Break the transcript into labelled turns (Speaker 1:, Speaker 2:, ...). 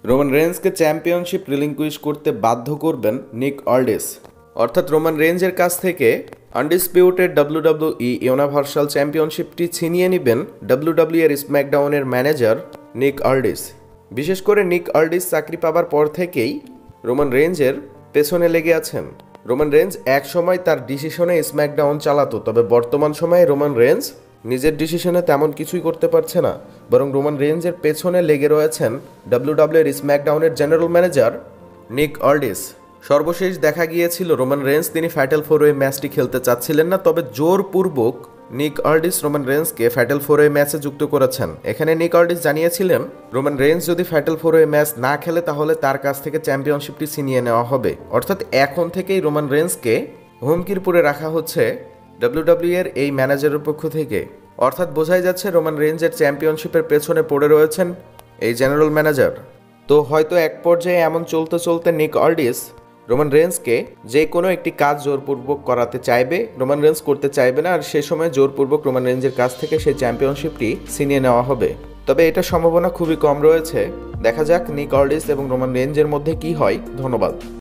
Speaker 1: Roman রেঞ্জকে championship রিলিঙ্কুইশ করতে বাধ্য করবেন নিক অল্ডিস। অর্থাৎ রোমান রেঞ্জের কাছ থেকে আনডিসপিউটেড ডাব্লিউডাব্লিউই ইউনিভার্সাল চ্যাম্পিয়নশিপটি ছিনিয়ে নেবেন ডাব্লিউডাব্লিউ এর স্ম্যাকডাউনের ম্যানেজার নিক অল্ডিস। বিশেষ করে নিক অল্ডিস চাকরি পাবার পর থেকেই রোমান রেঞ্জের পেছনে লেগে আছেন। রোমান রেঞ্জ এক সময় তার ডিসিশনে স্ম্যাকডাউন চালাতো, তবে বর্তমান সময়ে রোমান রেঞ্জ নিজের ডিসিশনে তেমন কিছুই করতে পারছে না, বরং রোমান রেঞ্জের পেছনে লেগে রয়েছেন ডাব্লিউডাব্লিউ এর স্ম্যাকডাউনের জেনারেল ম্যানেজার নিক অল্ডিস। সর্বশেষ দেখা গিয়েছিল রোমান রেঞ্জ তিনি ফ্যাটাল ফোর-ওয়ে ম্যাচটি খেলতে চাচ্ছিলেন না, তবে জোরপূর্বক নিক অল্ডিস রোমান রেঞ্জকে ফ্যাটাল ফোর-ওয়ে ম্যাচে যুক্ত করেছেন। এখানে নিক অল্ডিস জানিয়েছিলেন রোমান রেঞ্জ যদি ফ্যাটাল ফোর-ওয়ে ম্যাচ না খেলে তাহলে তার কাছ থেকে চ্যাম্পিয়নশিপটি ছিনিয়ে নেওয়া হবে। অর্থাৎ এখন থেকেই রোমান রেঞ্জকে হুমকির পুরে রাখা হচ্ছে ডাব্লিউডাব্লিউ এর এই ম্যানেজারের পক্ষ থেকে। অর্থাৎ বোঝাই যাচ্ছে রোমান রেঞ্জের চ্যাম্পিয়নশিপের পেছনে পড়ে রয়েছেন এই জেনারেল ম্যানেজার। তো হয়তো এক পর্যায়ে এমন চলতে চলতে নিক অল্ডিস রোমান রেঞ্জকে যে কোনো একটি কাজ জোরপূর্বক করাতে চাইবে, রোমান রেঞ্জ করতে চাইবে না, আর সে সময় জোরপূর্বক রোমান রেঞ্জের কাছ থেকে সেই চ্যাম্পিয়নশিপটি ছিনিয়ে নেওয়া হবে। তবে এটা সম্ভাবনা খুবই কম রয়েছে। দেখা যাক নিক অল্ডিস এবং রোমান রেঞ্জের মধ্যে কি হয়। ধন্যবাদ।